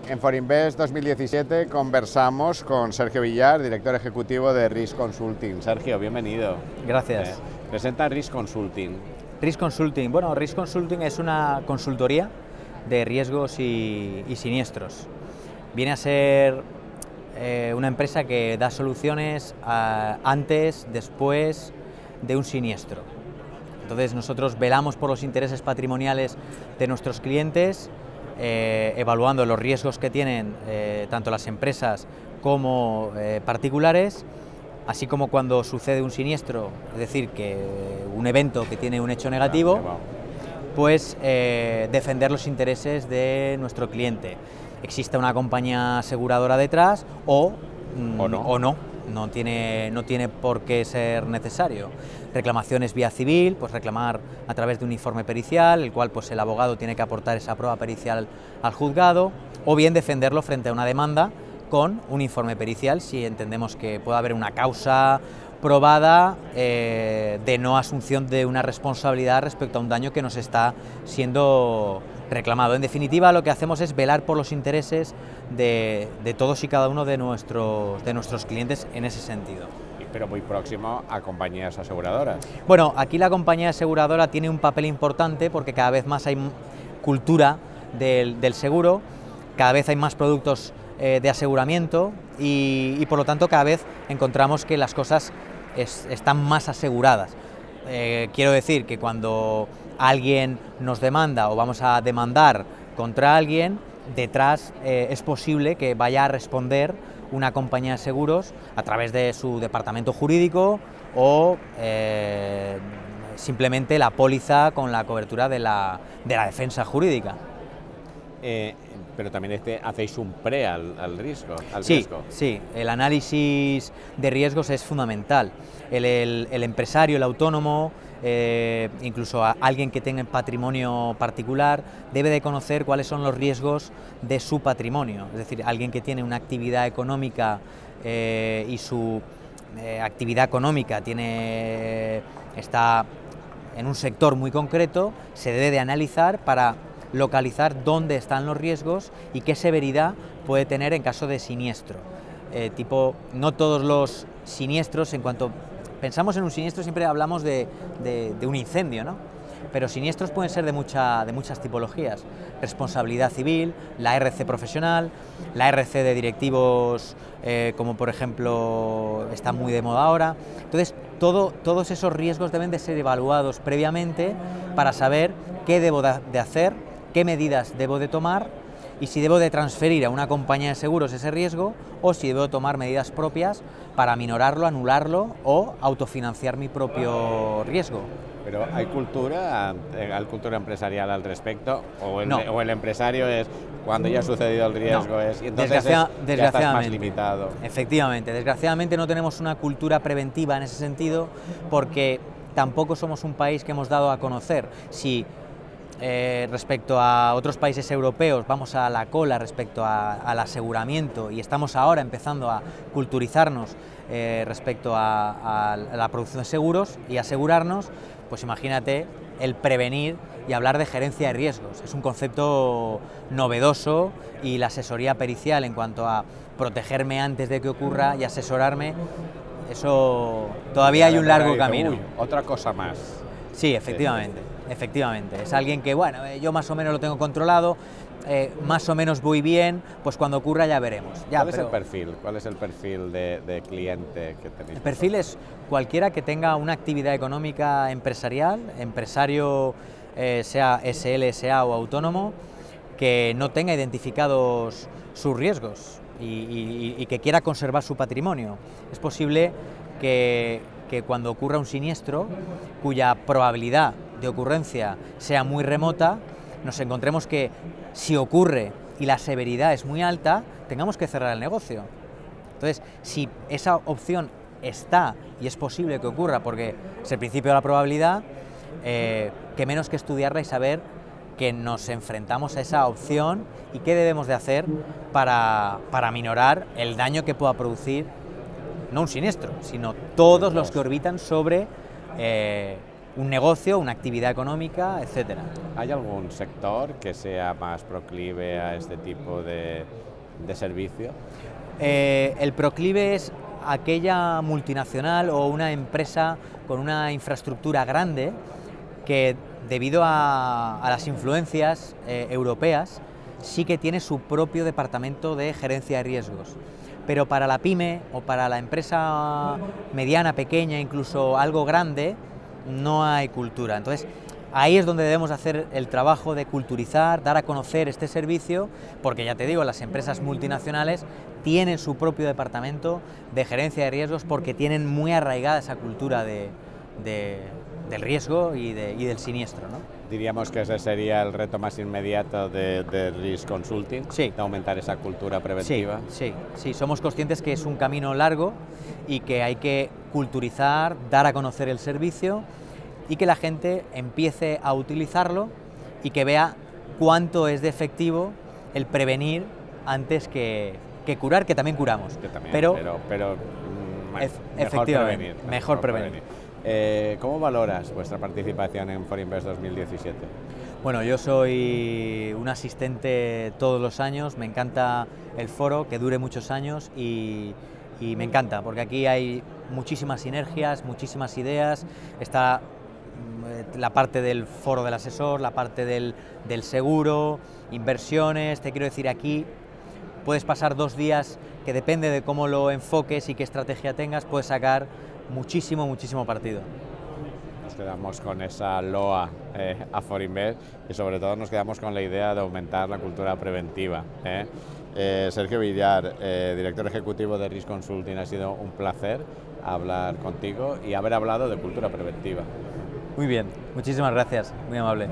En Forinvest 2017 conversamos con Sergio Villar, director ejecutivo de Risk Consulting. Sergio, bienvenido. Gracias. Presenta Risk Consulting. Risk Consulting. Bueno, Risk Consulting es una consultoría de riesgos y siniestros. Viene a ser una empresa que da soluciones antes, después de un siniestro. Entonces nosotros velamos por los intereses patrimoniales de nuestros clientes, evaluando los riesgos que tienen tanto las empresas como particulares, así como cuando sucede un siniestro, es decir, que un evento que tiene un hecho negativo, pues defender los intereses de nuestro cliente. Existe una compañía aseguradora detrás o no tiene por qué ser necesario. Reclamaciones vía civil, pues reclamar a través de un informe pericial, el cual pues el abogado tiene que aportar esa prueba pericial al juzgado, o bien defenderlo frente a una demanda con un informe pericial si entendemos que puede haber una causa probada de no asunción de una responsabilidad respecto a un daño que nos está siendo reclamado. En definitiva, lo que hacemos es velar por los intereses de todos y cada uno de nuestros clientes en ese sentido. Pero muy próximo a compañías aseguradoras. Bueno, aquí la compañía aseguradora tiene un papel importante porque cada vez más hay cultura del seguro, cada vez hay más productos de aseguramiento y por lo tanto cada vez encontramos que las cosas están más aseguradas. Quiero decir que cuando alguien nos demanda o vamos a demandar contra alguien, detrás es posible que vaya a responder una compañía de seguros a través de su departamento jurídico o simplemente la póliza con la cobertura de la defensa jurídica. Pero también hacéis un pre al riesgo. Sí, el análisis de riesgos es fundamental. El empresario, el autónomo, incluso alguien que tenga patrimonio particular, debe de conocer cuáles son los riesgos de su patrimonio. Es decir, alguien que tiene una actividad económica y su actividad económica está en un sector muy concreto, se debe de analizar para localizar dónde están los riesgos y qué severidad puede tener en caso de siniestro. No todos los siniestros, en cuanto pensamos en un siniestro siempre hablamos de un incendio, ¿no? Pero siniestros pueden ser de muchas tipologías. Responsabilidad civil, la RC profesional, la RC de directivos, como por ejemplo está muy de moda ahora. Entonces, todos esos riesgos deben de ser evaluados previamente para saber qué debo de hacer, qué medidas debo de tomar y si debo de transferir a una compañía de seguros ese riesgo o si debo tomar medidas propias para minorarlo, anularlo o autofinanciar mi propio riesgo. Pero ¿hay cultura empresarial al respecto? ¿O el empresario es cuando ya ha sucedido el riesgo? Y entonces ya estás más limitado. Efectivamente, desgraciadamente no tenemos una cultura preventiva en ese sentido porque tampoco somos un país que hemos dado a conocer. Si respecto a otros países europeos vamos a la cola respecto al aseguramiento y estamos ahora empezando a culturizarnos respecto a la producción de seguros y asegurarnos, pues imagínate el prevenir y hablar de gerencia de riesgos. Es un concepto novedoso y la asesoría pericial en cuanto a protegerme antes de que ocurra y asesorarme, eso todavía hay un largo camino. Otra cosa más. Sí, efectivamente. Efectivamente, es alguien que, bueno, yo más o menos lo tengo controlado, más o menos voy bien, pues cuando ocurra ya veremos. ¿Cuál es el perfil? ¿Cuál es el perfil de cliente que tenéis? El perfil es cualquiera que tenga una actividad económica empresarial, empresario, sea SL, SA o autónomo, que no tenga identificados sus riesgos y que quiera conservar su patrimonio. Es posible que cuando ocurra un siniestro, cuya probabilidad de ocurrencia sea muy remota, nos encontremos que si ocurre y la severidad es muy alta, tengamos que cerrar el negocio. Entonces, si esa opción está y es posible que ocurra, porque es el principio de la probabilidad, que menos que estudiarla y saber que nos enfrentamos a esa opción y qué debemos de hacer para minorar el daño que pueda producir, no un siniestro, sino todos los que orbitan sobre un negocio, una actividad económica, etc. ¿Hay algún sector que sea más proclive a este tipo de servicio? El proclive es aquella multinacional o una empresa con una infraestructura grande que, debido a las influencias europeas, sí que tiene su propio departamento de gerencia de riesgos. Pero para la pyme o para la empresa mediana, pequeña, incluso algo grande, no hay cultura. Entonces, ahí es donde debemos hacer el trabajo de culturizar, dar a conocer este servicio, porque ya te digo, las empresas multinacionales tienen su propio departamento de gerencia de riesgos porque tienen muy arraigada esa cultura del riesgo y del siniestro, ¿no? Diríamos que ese sería el reto más inmediato de Risk Consulting, sí, de aumentar esa cultura preventiva. Sí, somos conscientes que es un camino largo y que hay que culturizar, dar a conocer el servicio y que la gente empiece a utilizarlo y que vea cuánto es de efectivo el prevenir antes que curar, que también curamos. Que también, pero mejor prevenir. Mejor prevenir. ¿Cómo valoras vuestra participación en Forinvest 2017? Bueno, yo soy un asistente todos los años, me encanta el foro, que dure muchos años y me encanta, porque aquí hay muchísimas sinergias, muchísimas ideas, está la parte del foro del asesor, la parte del seguro, inversiones, te quiero decir, aquí puedes pasar 2 días que depende de cómo lo enfoques y qué estrategia tengas, puedes sacar muchísimo partido. Nos quedamos con esa loa a Forinvest y sobre todo nos quedamos con la idea de aumentar la cultura preventiva. Sergio Villar, director ejecutivo de Risk Consulting, ha sido un placer hablar contigo y haber hablado de cultura preventiva. Muy bien, muchísimas gracias, muy amable.